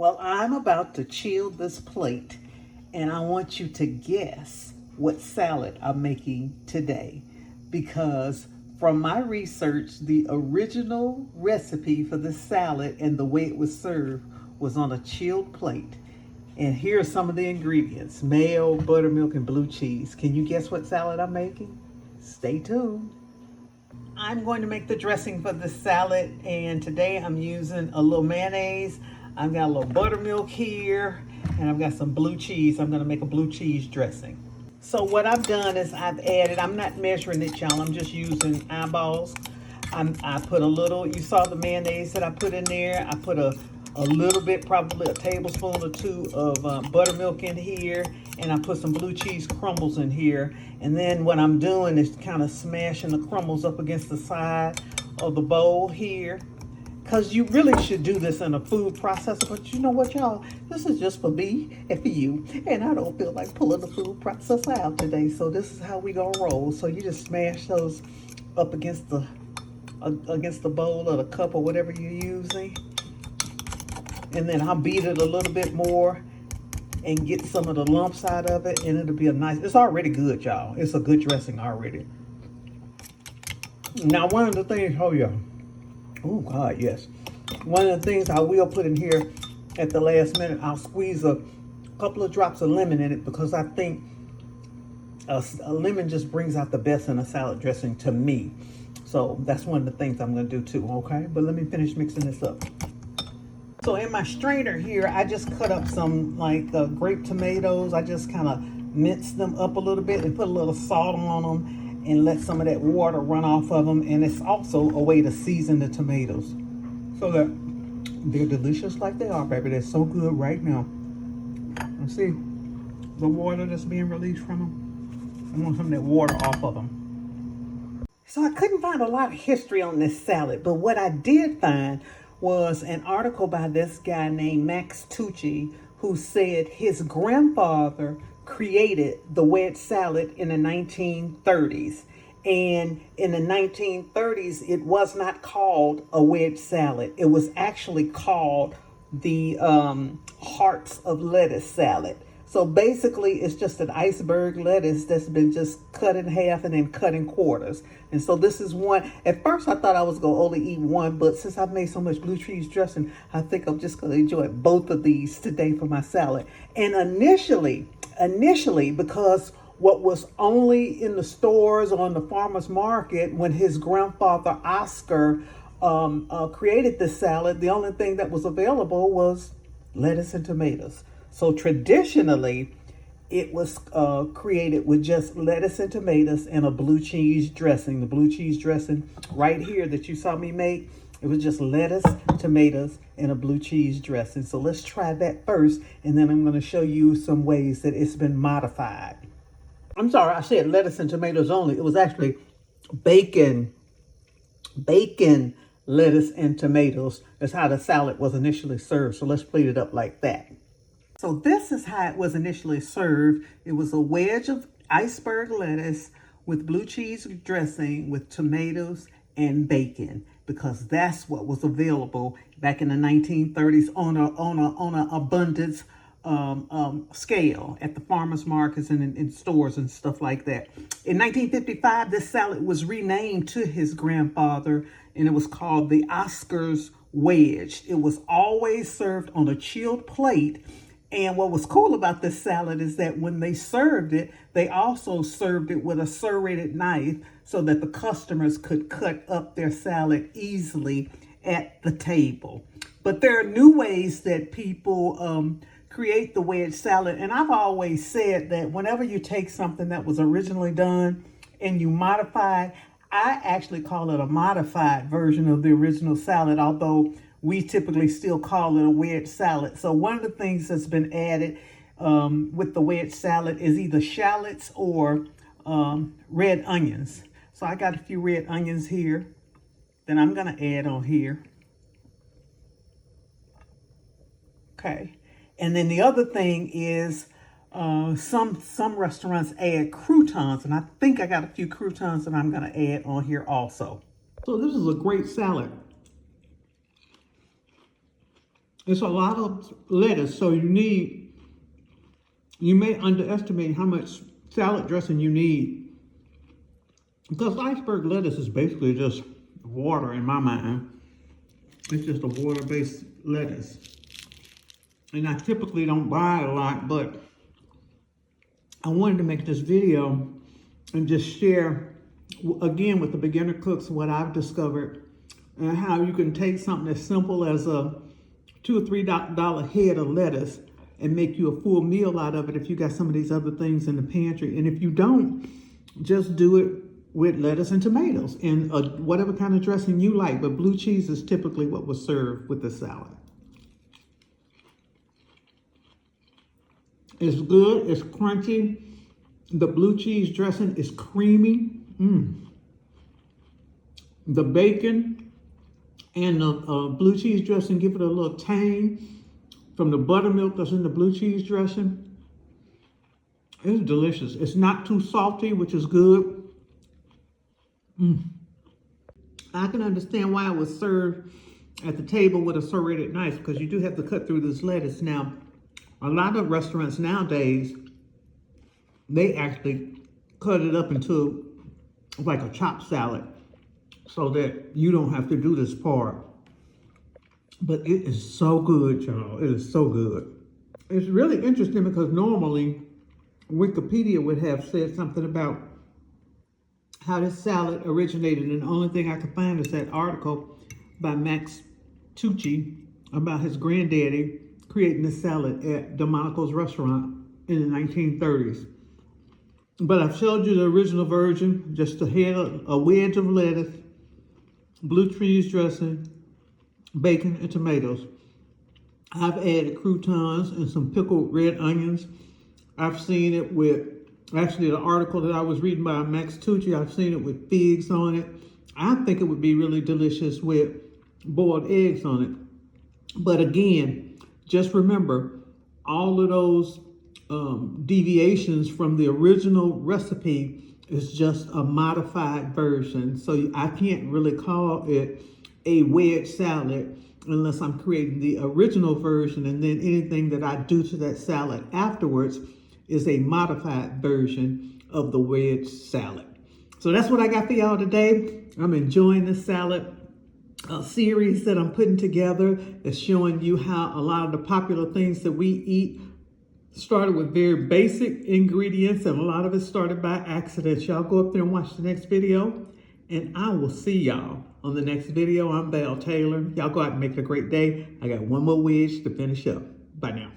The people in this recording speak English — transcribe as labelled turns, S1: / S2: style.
S1: Well, I'm about to chill this plate, and I want you to guess what salad I'm making today. Because from my research, the original recipe for this salad and the way it was served was on a chilled plate. And here are some of the ingredients: mayo, buttermilk, and blue cheese. Can you guess what salad I'm making? Stay tuned. I'm going to make the dressing for this salad, and today I'm using a little mayonnaise. I've got a little buttermilk here, and I've got some blue cheese. I'm going to make a blue cheese dressing. So what I've done is I'm not measuring it, y'all. I'm just using eyeballs. I put a little, you saw the mayonnaise that I put in there. I put a little bit, probably a tablespoon or two of buttermilk in here, and I put some blue cheese crumbles in here. And then what I'm doing is kind of smashing the crumbles up against the side of the bowl here. Because you really should do this in a food processor, but you know what, y'all? This is just for me and for you, and I don't feel like pulling the food processor out today, so this is how we gonna roll. So you just smash those up against the bowl or the cup or whatever you're using, and then I'll beat it a little bit more and get some of the lumps out of it, and it'll be a nice, it's already good, y'all. It's a good dressing already. Now, one of the things, oh yeah, oh God, yes. One of the things I will put in here at the last minute, I'll squeeze a couple of drops of lemon in it, because I think a lemon just brings out the best in a salad dressing to me. So that's one of the things I'm gonna do too, okay? But let me finish mixing this up. So in my strainer here, I just cut up some grape tomatoes. I just kind of minced them up a little bit and put a little salt on them and let some of that water run off of them. And it's also a way to season the tomatoes so that they're delicious like they are, baby. They're so good right now. And see the water that's being released from them? I want some of that water off of them. So I couldn't find a lot of history on this salad, but what I did find was an article by this guy named Max Tucci, who said his grandfather created the wedge salad in the 1930s. And in the 1930s, it was not called a wedge salad. It was actually called the hearts of lettuce salad. So basically, it's just an iceberg lettuce that's been just cut in half and then cut in quarters. And so this is one. At first, I thought I was going to only eat one, but since I've made so much blue cheese dressing, I think I'm just going to enjoy both of these today for my salad. And initially, because what was only in the stores or on the farmer's market when his grandfather Oscar created this salad, the only thing that was available was lettuce and tomatoes. So traditionally, it was created with just lettuce and tomatoes and a blue cheese dressing. The blue cheese dressing right here that you saw me make, it was just lettuce, tomatoes, and a blue cheese dressing. So let's try that first, and then I'm going to show you some ways that it's been modified. I'm sorry, I said lettuce and tomatoes only. It was actually bacon, lettuce, and tomatoes. That's how the salad was initially served. So let's plate it up like that. So this is how it was initially served. It was a wedge of iceberg lettuce with blue cheese dressing with tomatoes and bacon, because that's what was available back in the 1930s on a abundance scale at the farmers markets and in stores and stuff like that. In 1955, this salad was renamed to his grandfather, and it was called the Oscar's Wedge. It was always served on a chilled plate. And what was cool about this salad is that when they served it, they also served it with a serrated knife so that the customers could cut up their salad easily at the table. But there are new ways that people create the wedge salad. And I've always said that whenever you take something that was originally done and you modify it, I actually call it a modified version of the original salad, although we typically still call it a wedge salad. So one of the things that's been added with the wedge salad is either shallots or red onions. So I got a few red onions here that I'm gonna add on here. Okay, and then the other thing is some restaurants add croutons, and I think I got a few croutons that I'm gonna add on here also. So this is a great salad. It's a lot of lettuce, so you may underestimate how much salad dressing you need. Because iceberg lettuce is basically just water in my mind. It's just a water-based lettuce. And I typically don't buy it a lot, but I wanted to make this video and just share, again, with the beginner cooks, what I've discovered and how you can take something as simple as a $2 or $3 head of lettuce and make you a full meal out of it if you got some of these other things in the pantry. And if you don't, just do it with lettuce and tomatoes and whatever kind of dressing you like. But blue cheese is typically what was served with the salad. It's good, it's crunchy. The blue cheese dressing is creamy. The bacon and the blue cheese dressing give it a little tang from the buttermilk that's in the blue cheese dressing. It's delicious. It's not too salty, which is good. I can understand why it was served at the table with a serrated knife, because you do have to cut through this lettuce. Now, a lot of restaurants nowadays, they actually cut it up into like a chopped salad so that you don't have to do this part. But it is so good, y'all. It is so good. It's really interesting because normally Wikipedia would have said something about how this salad originated, and the only thing I could find is that article by Max Tucci about his granddaddy creating this salad at Delmonico's restaurant in the 1930s. But I've showed you the original version, just a wedge of lettuce, blue cheese dressing, bacon, and tomatoes. I've added croutons and some pickled red onions. I've seen it with, actually the article that I was reading by Max Tucci, I've seen it with figs on it. I think it would be really delicious with boiled eggs on it. But again, just remember, all of those deviations from the original recipe is just a modified version. So I can't really call it a wedge salad unless I'm creating the original version, and then anything that I do to that salad afterwards is a modified version of the wedge salad. So that's what I got for y'all today. I'm enjoying this salad series that I'm putting together. It's showing you how a lot of the popular things that we eat started with very basic ingredients, and a lot of it started by accident. Y'all go up there and watch the next video, and I will see y'all on the next video. I'm Val Taylor. Y'all go out and make it a great day. I got one more wedge to finish up. Bye now.